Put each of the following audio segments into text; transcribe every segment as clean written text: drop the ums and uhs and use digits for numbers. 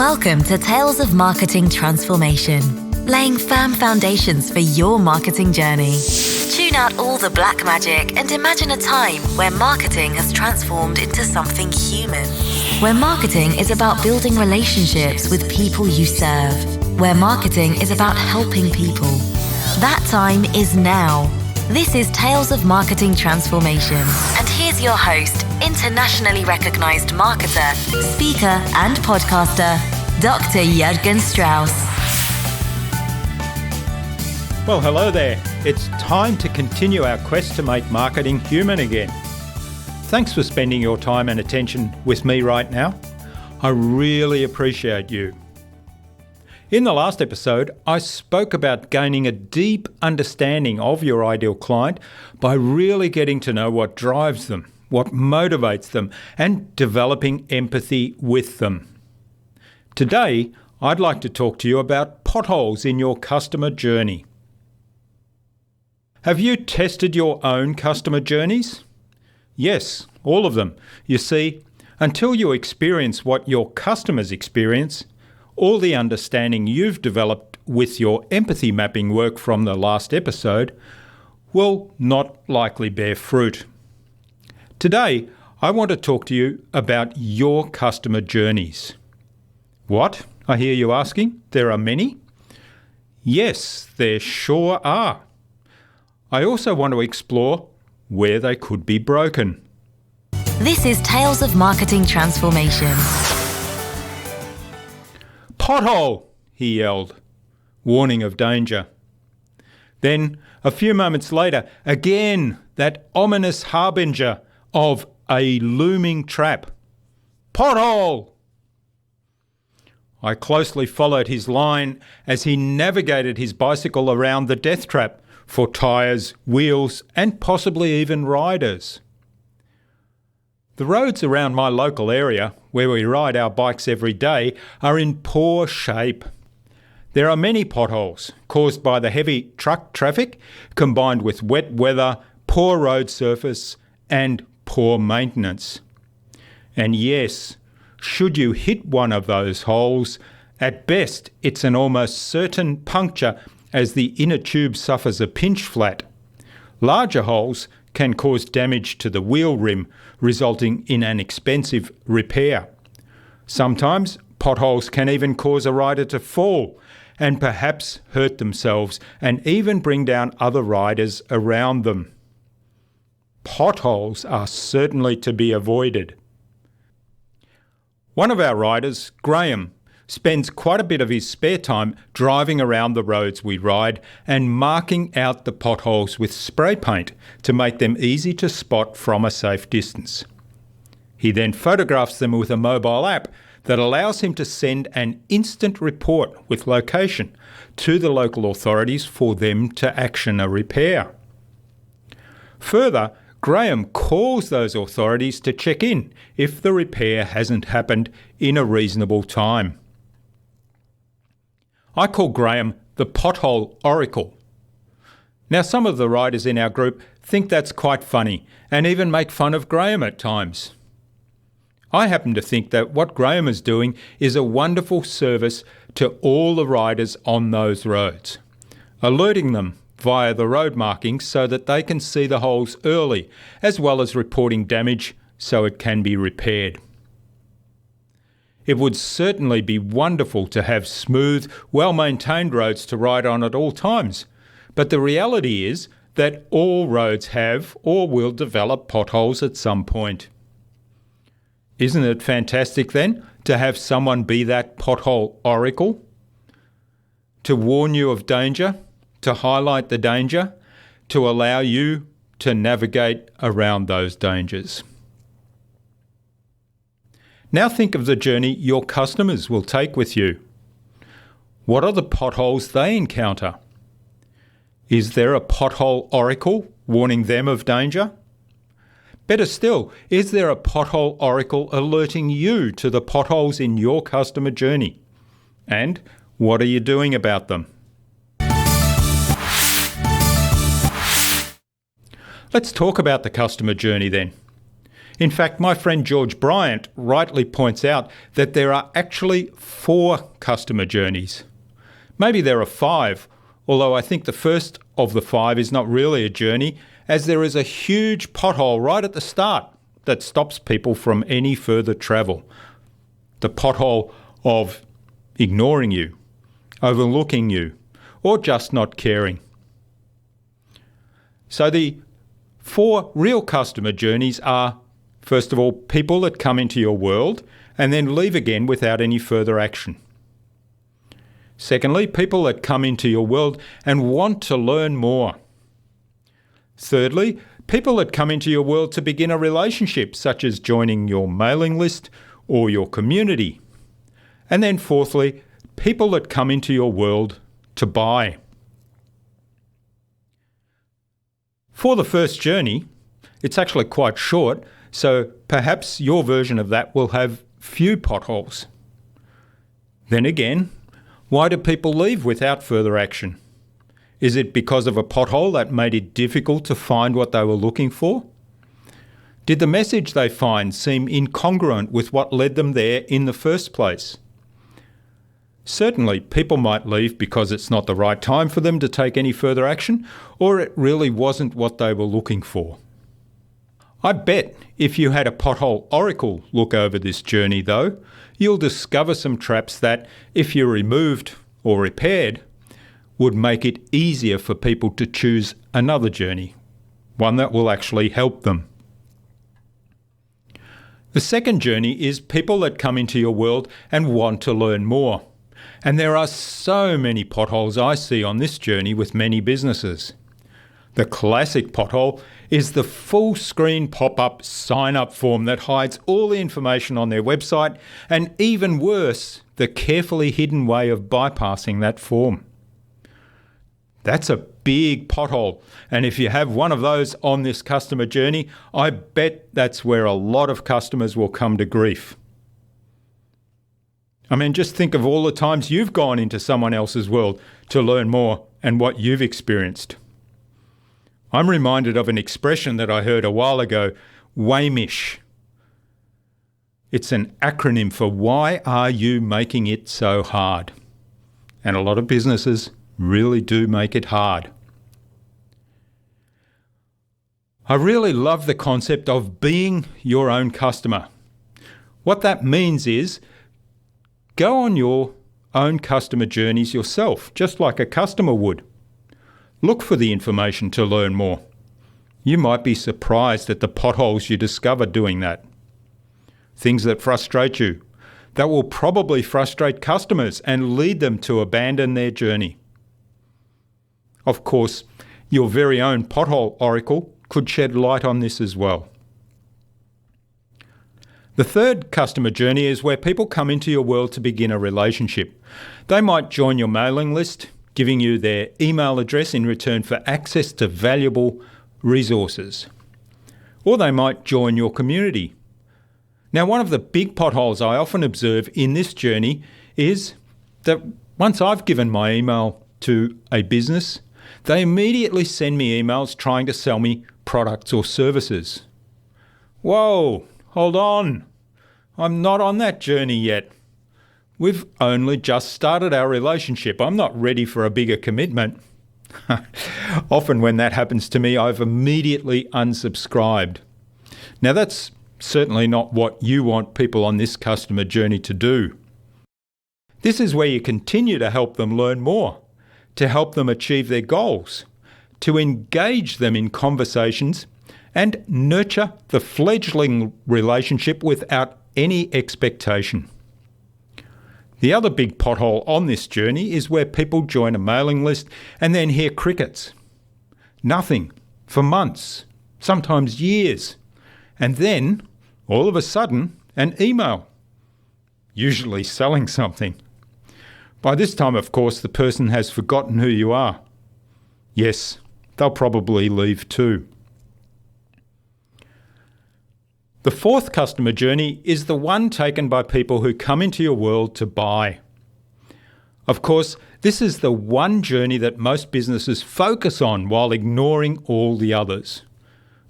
Welcome to Tales of Marketing Transformation, laying firm foundations for your marketing journey. Tune out all the black magic and imagine a time where marketing has transformed into something human. Where marketing is about building relationships with people you serve. Where marketing is about helping people. That time is now. This is Tales of Marketing Transformation. And here's your host, internationally recognized marketer, speaker, and podcaster, Dr. Jürgen Strauss. Well, hello there. It's time to continue our quest to make marketing human again. Thanks for spending your time and attention with me right now. I really appreciate you. In the last episode, I spoke about gaining a deep understanding of your ideal client by really getting to know what drives them, what motivates them, and developing empathy with them. Today, I'd like to talk to you about potholes in your customer journey. Have you tested your own customer journeys? Yes, all of them. You see, until you experience what your customers experience, all the understanding you've developed with your empathy mapping work from the last episode will not likely bear fruit. Today, I want to talk to you about your customer journeys. What? I hear you asking. There are many? Yes, there sure are. I also want to explore where they could be broken. This is Tales of Marketing Transformation. Pothole, he yelled, warning of danger. Then, a few moments later, again that ominous harbinger of a looming trap. Pothole! I closely followed his line as he navigated his bicycle around the death trap for tyres, wheels, and possibly even riders. The roads around my local area, where we ride our bikes every day, are in poor shape. There are many potholes caused by the heavy truck traffic, combined with wet weather, poor road surface, and poor maintenance. And yes, should you hit one of those holes, at best it's an almost certain puncture as the inner tube suffers a pinch flat. Larger holes can cause damage to the wheel rim, resulting in an expensive repair. Sometimes potholes can even cause a rider to fall and perhaps hurt themselves and even bring down other riders around them. Potholes are certainly to be avoided. One of our riders, Graham, spends quite a bit of his spare time driving around the roads we ride and marking out the potholes with spray paint to make them easy to spot from a safe distance. He then photographs them with a mobile app that allows him to send an instant report with location to the local authorities for them to action a repair. Further, Graham calls those authorities to check in if the repair hasn't happened in a reasonable time. I call Graham the Pothole Oracle. Now, some of the riders in our group think that's quite funny and even make fun of Graham at times. I happen to think that what Graham is doing is a wonderful service to all the riders on those roads, alerting them via the road markings so that they can see the holes early, as well as reporting damage so it can be repaired. It would certainly be wonderful to have smooth, well-maintained roads to ride on at all times, but the reality is that all roads have or will develop potholes at some point. Isn't it fantastic then to have someone be that pothole oracle? To warn you of danger, to highlight the danger, to allow you to navigate around those dangers. Now think of the journey your customers will take with you. What are the potholes they encounter? Is there a pothole oracle warning them of danger? Better still, is there a pothole oracle alerting you to the potholes in your customer journey? And what are you doing about them? Let's talk about the customer journey then. In fact, my friend George Bryant rightly points out that there are actually 4 customer journeys. Maybe there are 5, although I think the first of the 5 is not really a journey, as there is a huge pothole right at the start that stops people from any further travel. The pothole of ignoring you, overlooking you, or just not caring. So the 4 real customer journeys are, first of all, people that come into your world and then leave again without any further action. Secondly, people that come into your world and want to learn more. Thirdly, people that come into your world to begin a relationship, such as joining your mailing list or your community. And then fourthly, people that come into your world to buy. For the first journey, it's actually quite short, so perhaps your version of that will have few potholes. Then again, why do people leave without further action? Is it because of a pothole that made it difficult to find what they were looking for? Did the message they find seem incongruent with what led them there in the first place? Certainly, people might leave because it's not the right time for them to take any further action, or it really wasn't what they were looking for. I bet if you had a Pothole Oracle look over this journey though, you'll discover some traps that, if you removed or repaired, would make it easier for people to choose another journey, one that will actually help them. The second journey is people that come into your world and want to learn more. And there are so many potholes I see on this journey with many businesses. The classic pothole is the full screen pop-up sign-up form that hides all the information on their website, and even worse, the carefully hidden way of bypassing that form. That's a big pothole, and if you have one of those on this customer journey, I bet that's where a lot of customers will come to grief. I mean, just think of all the times you've gone into someone else's world to learn more and what you've experienced. I'm reminded of an expression that I heard a while ago, WAMISH. It's an acronym for Why Are You Making It So Hard? And a lot of businesses really do make it hard. I really love the concept of being your own customer. What that means is go on your own customer journeys yourself, just like a customer would. Look for the information to learn more. You might be surprised at the potholes you discover doing that. Things that frustrate you, that will probably frustrate customers and lead them to abandon their journey. Of course, your very own Pothole Oracle could shed light on this as well. The third customer journey is where people come into your world to begin a relationship. They might join your mailing list, giving you their email address in return for access to valuable resources. Or they might join your community. Now, one of the big potholes I often observe in this journey is that once I've given my email to a business, they immediately send me emails trying to sell me products or services. Whoa, hold on. I'm not on that journey yet. We've only just started our relationship. I'm not ready for a bigger commitment. Often when that happens to me, I've immediately unsubscribed. Now that's certainly not what you want people on this customer journey to do. This is where you continue to help them learn more, to help them achieve their goals, to engage them in conversations and nurture the fledgling relationship without any expectation. The other big pothole on this journey is where people join a mailing list and then hear crickets. Nothing for months, sometimes years. And then, all of a sudden, an email, usually selling something. By this time, of course, the person has forgotten who you are. Yes, they'll probably leave too. The fourth customer journey is the one taken by people who come into your world to buy. Of course, this is the one journey that most businesses focus on while ignoring all the others,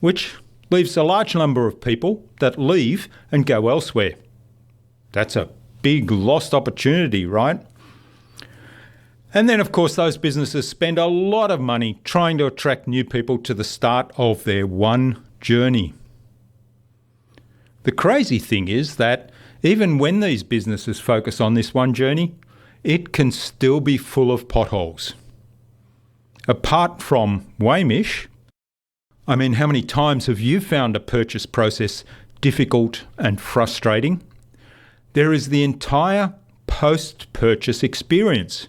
which leaves a large number of people that leave and go elsewhere. That's a big lost opportunity, right? And then, of course, those businesses spend a lot of money trying to attract new people to the start of their one journey. The crazy thing is that even when these businesses focus on this one journey, it can still be full of potholes. Apart from Wamish, how many times have you found a purchase process difficult and frustrating? There is the entire post-purchase experience.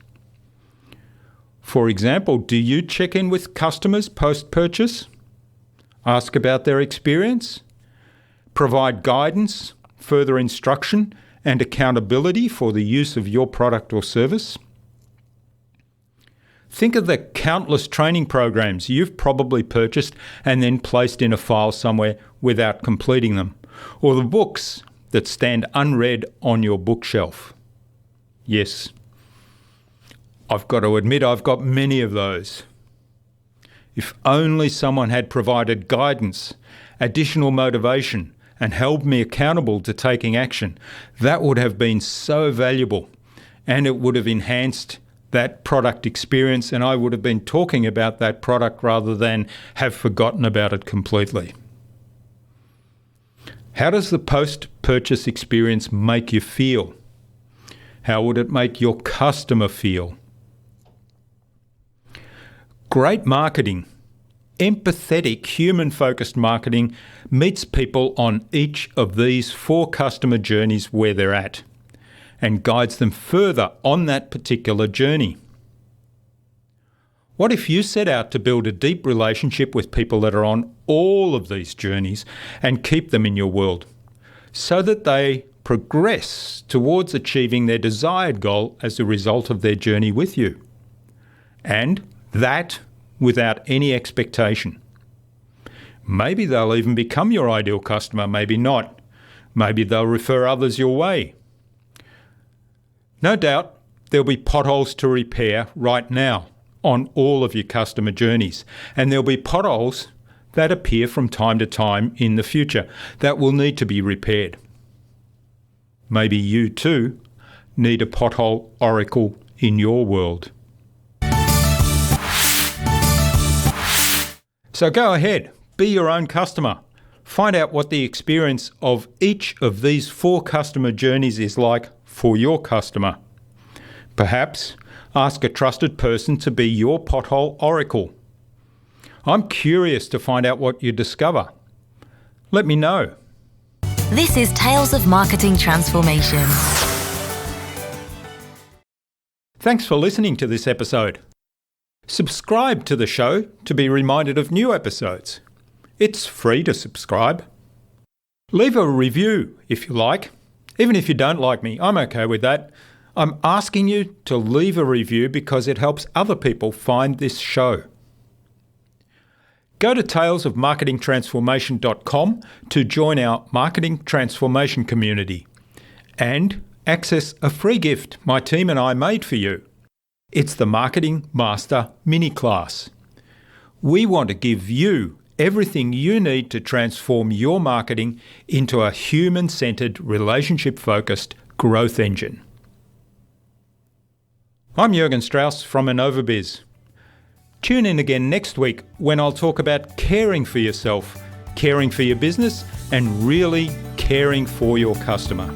For example, do you check in with customers post-purchase? Ask about their experience? Provide guidance, further instruction, and accountability for the use of your product or service? Think of the countless training programs you've probably purchased and then placed in a file somewhere without completing them, or the books that stand unread on your bookshelf. Yes, I've got to admit I've got many of those. If only someone had provided guidance, additional motivation, and held me accountable to taking action, that would have been so valuable, and it would have enhanced that product experience, and I would have been talking about that product rather than have forgotten about it completely. How does the post-purchase experience make you feel? How would it make your customer feel? Great marketing, empathetic, human-focused marketing meets people on each of these 4 customer journeys where they're at and guides them further on that particular journey. What if you set out to build a deep relationship with people that are on all of these journeys and keep them in your world so that they progress towards achieving their desired goal as a result of their journey with you? And that without any expectation. Maybe they'll even become your ideal customer, maybe not. Maybe they'll refer others your way. No doubt there'll be potholes to repair right now on all of your customer journeys, and there'll be potholes that appear from time to time in the future that will need to be repaired. Maybe you too need a Pothole Oracle in your world. So go ahead, be your own customer. Find out what the experience of each of these 4 customer journeys is like for your customer. Perhaps ask a trusted person to be your Pothole Oracle. I'm curious to find out what you discover. Let me know. This is Tales of Marketing Transformation. Thanks for listening to this episode. Subscribe to the show to be reminded of new episodes. It's free to subscribe. Leave a review if you like. Even if you don't like me, I'm okay with that. I'm asking you to leave a review because it helps other people find this show. Go to talesofmarketingtransformation.com to join our Marketing Transformation community and access a free gift my team and I made for you. It's the Marketing Master Mini Class. We want to give you everything you need to transform your marketing into a human-centered, relationship-focused growth engine. I'm Jürgen Strauss from InnovaBiz. Tune in again next week when I'll talk about caring for yourself, caring for your business, and really caring for your customer.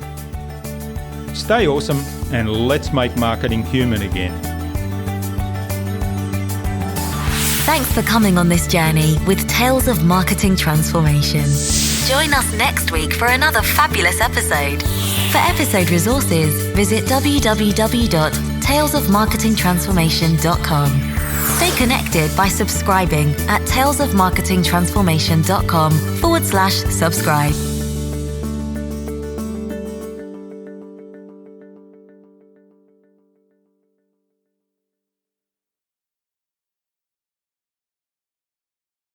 Stay awesome and let's make marketing human again. Thanks for coming on this journey with Tales of Marketing Transformation. Join us next week for another fabulous episode. For episode resources, visit www.talesofmarketingtransformation.com. Stay connected by subscribing at talesofmarketingtransformation.com/subscribe.